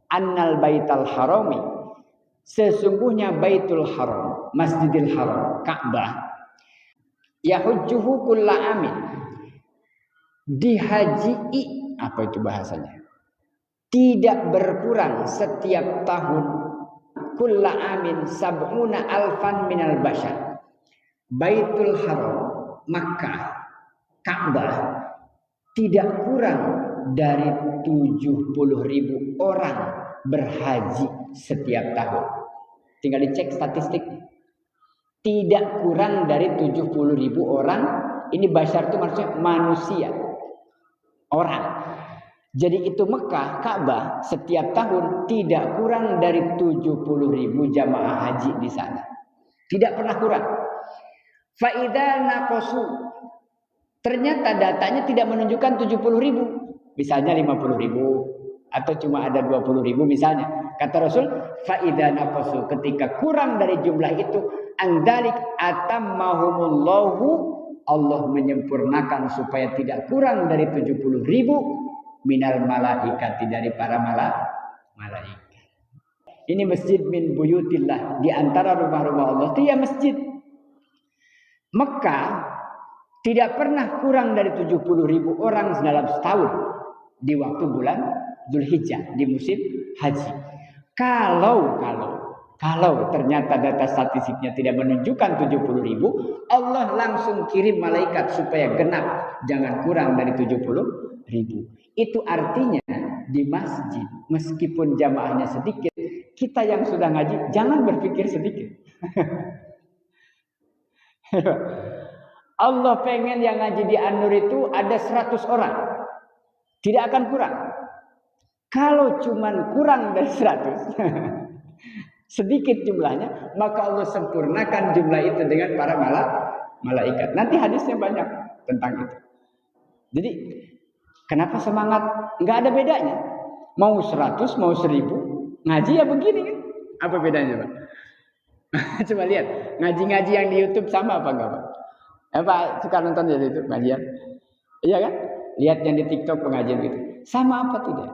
annal baital harami, sesungguhnya Baitul Haram, Masjidil Haram, Ka'bah, yahujjuhu kulla amin, dihajii, apa itu bahasanya? Tidak berkurang setiap tahun, kulla amin sab'una alfan minal bashar. Baitul Haram, Makkah, Ka'bah tidak kurang dari 70.000 orang berhaji setiap tahun. Tinggal dicek statistik. Tidak kurang dari 70.000 orang. Ini bashar itu maksudnya manusia. Orang. Jadi itu Mekah, Ka'bah setiap tahun tidak kurang dari 70.000 jamaah haji di sana. Tidak pernah kurang. Fa'idha naqasu. Ternyata datanya tidak menunjukkan 70.000. Misalnya 50.000 atau cuma ada 20.000 misalnya. Kata Rasul, fa'idha naqasu, ketika kurang dari jumlah itu, andalik atammahumullahu, Allah menyempurnakan supaya tidak kurang dari 70.000 minal malaikati, dari para malaikat. Ini masjid min buyutillah, di antara rumah-rumah Allah itu ya masjid. Mekah tidak pernah kurang dari 70.000 orang dalam setahun di waktu bulan Dzulhijjah di musim haji. Kalau ternyata data statistiknya tidak menunjukkan 70.000, Allah langsung kirim malaikat supaya genap, jangan kurang dari 70.000. Itu artinya di masjid, meskipun jamaahnya sedikit, kita yang sudah ngaji jangan berpikir sedikit. Allah pengen yang ngaji di An-Nur itu ada 100 orang. Tidak akan kurang. Kalau cuman kurang dari 100, sedikit jumlahnya, maka Allah sempurnakan jumlah itu dengan para malaikat. Nanti hadisnya banyak tentang itu. Jadi, kenapa semangat? Nggak ada bedanya. Mau 100, mau 1000, ngaji ya begini kan? Apa bedanya, Pak? Coba lihat, ngaji-ngaji yang di YouTube sama apa enggak, Pak? Pak suka nonton ya itu pengajian? Iya kan? Lihat yang di TikTok pengajian gitu. Sama apa tidak?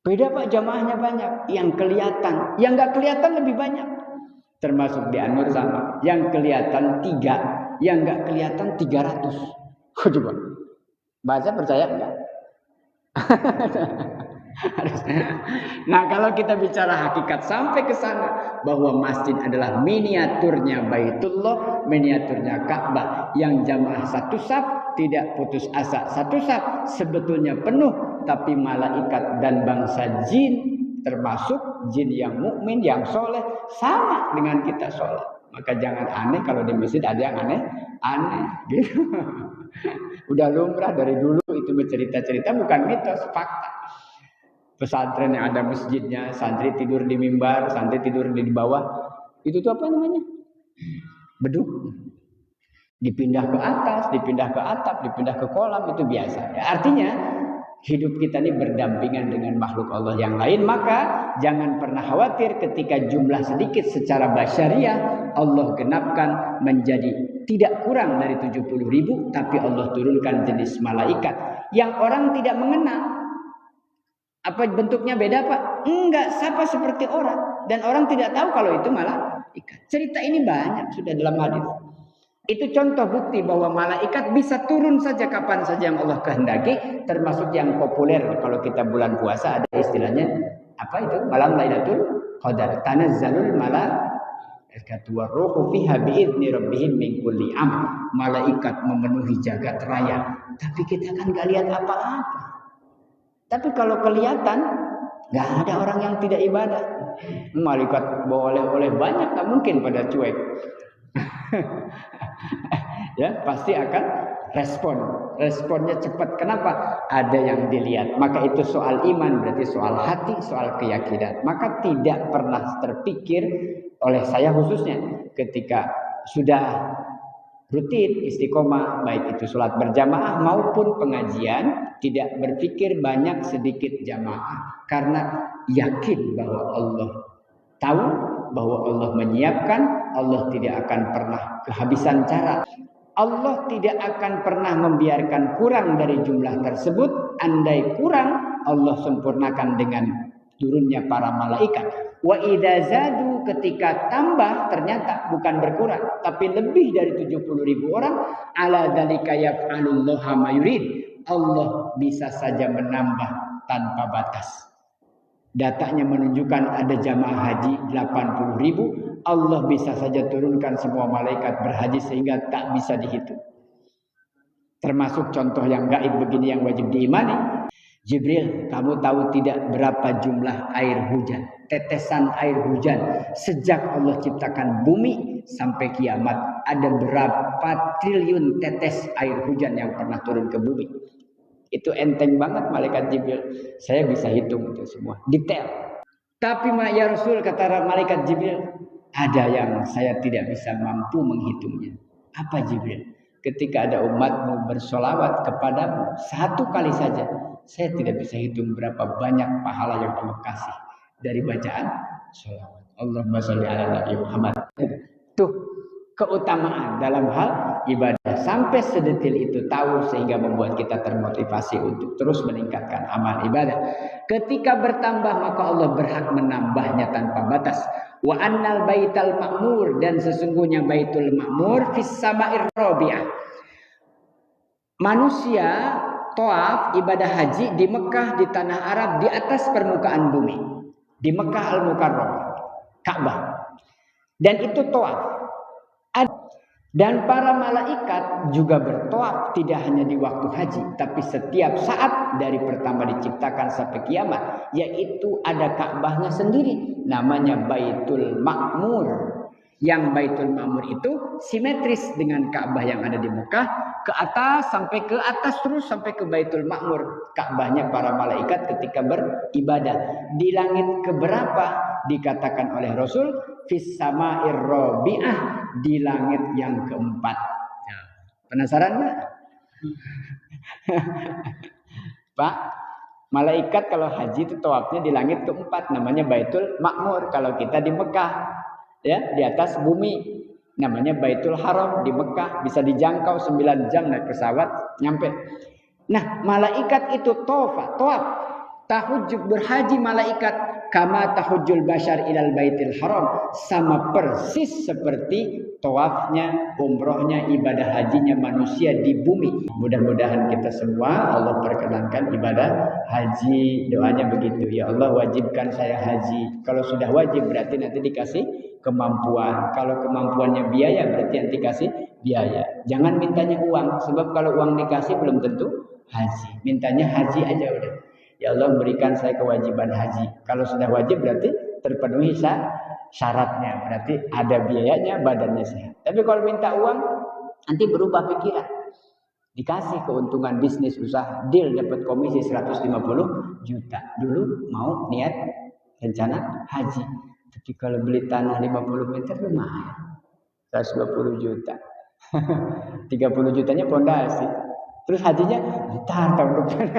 Beda, Pak, jamaahnya banyak. Yang kelihatan, yang enggak kelihatan lebih banyak. Termasuk di An-Nur sama. Yang kelihatan 3, yang enggak kelihatan 300. Coba. Bahasa percaya enggak? Nah, kalau kita bicara hakikat sampai ke sana, bahwa masjid adalah miniaturnya Baitullah, miniaturnya Ka'bah, yang jamaah satu saf, tidak putus asa satu saf, sebetulnya penuh, tapi malaikat dan bangsa jin, termasuk jin yang mukmin, yang soleh, sama dengan kita soleh. Maka jangan aneh kalau di masjid ada yang aneh gitu. Udah lumrah dari dulu itu bercerita-cerita, bukan mitos, fakta. Pesantren yang ada masjidnya, santri tidur di mimbar, santri tidur di bawah. Itu tuh apa namanya? Beduk. Dipindah ke atas, dipindah ke atap, dipindah ke kolam, itu biasa. Ya, artinya hidup kita ini berdampingan dengan makhluk Allah yang lain. Maka jangan pernah khawatir ketika jumlah sedikit secara basyariah, Allah genapkan menjadi tidak kurang dari 70.000, tapi Allah turunkan jenis malaikat yang orang tidak mengenal. Apa bentuknya beda, Pak? Enggak, sama seperti orang. Dan orang tidak tahu kalau itu malaikat. Cerita ini banyak sudah dalam hadis. Itu contoh bukti bahwa malaikat bisa turun saja kapan saja yang Allah kehendaki. Termasuk yang populer kalau kita bulan puasa ada istilahnya apa itu? Malam Lailatul Qadar. Tanazzalul malaikatu warruhu fiha bi'izni rabbihim min kulli amr. Malaikat memenuhi jagat raya. Tapi kita kan enggak lihat apa-apa. Tapi kalau kelihatan, nggak ada orang yang tidak ibadah. Malaikat boleh banyak, nggak mungkin pada cuek. Ya, pasti akan respon. Responnya cepat. Kenapa? Ada yang dilihat. Maka itu soal iman, berarti soal hati, soal keyakinan. Maka tidak pernah terpikir oleh saya khususnya ketika sudah rutin istiqomah, baik itu sholat berjamaah maupun pengajian, tidak berpikir banyak sedikit jamaah, karena yakin bahwa Allah tahu, bahwa Allah menyiapkan, Allah tidak akan pernah kehabisan cara, Allah tidak akan pernah membiarkan kurang dari jumlah tersebut. Andai kurang, Allah sempurnakan dengan turunnya para malaikat. Wa idza zadu, ketika tambah ternyata bukan berkurang tapi lebih dari 70.000 orang, ala dzalika yaf'alullahu ma yurid. Allah bisa saja menambah tanpa batas. Datanya menunjukkan ada jamaah haji 80.000, Allah bisa saja turunkan semua malaikat berhaji sehingga tak bisa dihitung. Termasuk contoh yang gaib begini yang wajib diimani. Jibril, kamu tahu tidak berapa jumlah air hujan, tetesan air hujan sejak Allah ciptakan bumi sampai kiamat, ada berapa triliun tetes air hujan yang pernah turun ke bumi? Itu enteng banget malaikat Jibril. Saya bisa hitung itu semua detail. Tapi ya Rasul, kata malaikat Jibril, ada yang saya tidak bisa mampu menghitungnya. Apa Jibril? Ketika ada umatmu bersolawat kepadamu satu kali saja, saya tidak bisa hitung berapa banyak pahala yang Allah kasih dari bacaan sholawat. Allahumma sholli ala Nabi Muhammad. Tuh keutamaan dalam hal ibadah, sampai sedetil itu tahu, sehingga membuat kita termotivasi untuk terus meningkatkan amal ibadah. Ketika bertambah maka Allah berhak menambahnya tanpa batas. Wa annal baital ma'mur, dan sesungguhnya baitul ma'mur fis sama'ir rabi'ah. Manusia tawaf ibadah haji di Mekah, di tanah Arab, di atas permukaan bumi, di Mekah Al-Mukarramah, Ka'bah. Dan itu tawaf. Dan para malaikat juga bertawaf tidak hanya di waktu haji, tapi setiap saat dari pertama diciptakan sampai kiamat, yaitu ada Ka'bahnya sendiri, namanya Baitul Ma'mur. Yang Baitul Ma'mur itu simetris dengan Ka'bah yang ada di Mekah, ke atas sampai ke atas terus sampai ke Baitul Ma'mur. Ka'bahnya para malaikat ketika beribadah di langit keberapa dikatakan oleh Rasul, fis sama'ir rabi'ah, di langit yang keempat. Penasaran nggak? Pak, malaikat kalau haji itu tawafnya di langit keempat, namanya Baitul Ma'mur. Kalau kita di Mekah, ya, di atas bumi, namanya Baitul Haram. Di Mekah bisa dijangkau 9 jam naik pesawat nyampe. Nah, malaikat itu tawaf, tahujud, berhaji malaikat, kama tahujjul bashar ilal baitil haram, sama persis seperti tawafnya, umrohnya, ibadah hajinya manusia di bumi. Mudah-mudahan kita semua Allah perkenankan ibadah haji. Doanya begitu, ya Allah wajibkan saya haji. Kalau sudah wajib berarti nanti dikasih kemampuan. Kalau kemampuannya biaya berarti nanti dikasih biaya. Jangan mintanya uang, sebab kalau uang dikasih belum tentu haji. Mintanya haji aja udah. Ya Allah berikan saya kewajiban haji. Kalau sudah wajib berarti terpenuhi syaratnya. Berarti ada biayanya, badannya sehat. Tapi kalau minta uang, nanti berubah pikiran. Dikasih keuntungan bisnis usaha, deal dapat komisi 150 juta. Dulu mau niat rencana haji. Tapi kalau beli tanah 50 meter lumayan. 120 juta. 30 jutanya pondasi. Terus hajinya ntar tahun depan.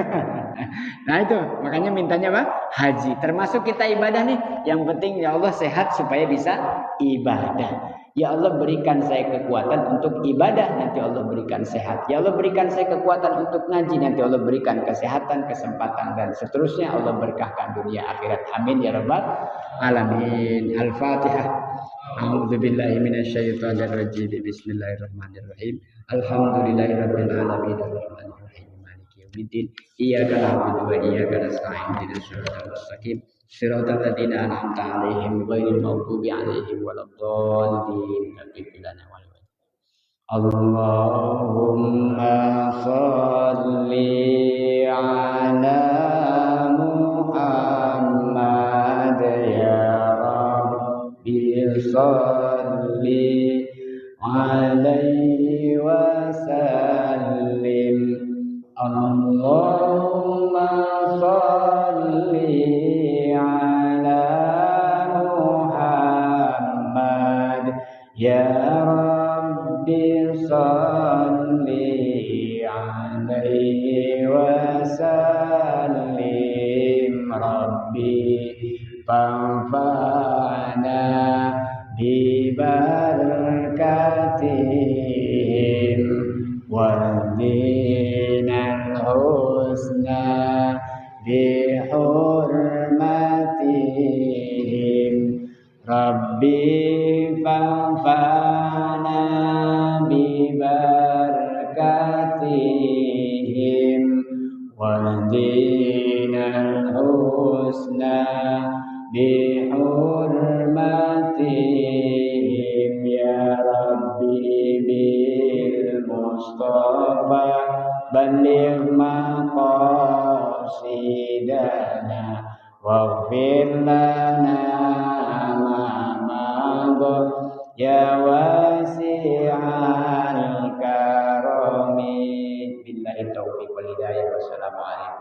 Nah itu makanya mintanya apa? Haji. Termasuk kita ibadah nih. Yang penting ya Allah sehat supaya bisa ibadah. Ya Allah berikan saya kekuatan untuk ibadah, nanti Allah berikan sehat. Ya Allah berikan saya kekuatan untuk ngaji, nanti Allah berikan kesehatan, kesempatan, dan seterusnya. Allah berkahkan dunia akhirat. Amin ya rabbal alamin. Al-Fatihah. A'udzubillahi minasyaitonirrajim. Bismillahirrahmanirrahim. Alhamdulillahirabbil alamin arrahmanir rahim maliki yaumiddin. Iyyaka na'budu wa iyyaka nasta'in. Ihdinas siratal mustaqim. Siratal ladzina an'amta 'alaihim ghairil maghdubi 'alaihim waladdallin. Allahumma shalli 'ala Muhammad ya Rabbi shalli 'alaihi wa sallim. Allahumma shalli 'ala Muhammad ya Rabbi shalli 'alaihi wa sallim. Rabbi fanfa'na bi barakatihim wa dinal husna bi hurmati Rabbi fanfa'na bibarakatihim wahdinal husna bihurmatihim ya Rabbi bil Mustafa balligh maqasidana waghfir lana ya wasi'al karami billahi taufiq wal hidayah wassalamu alaikum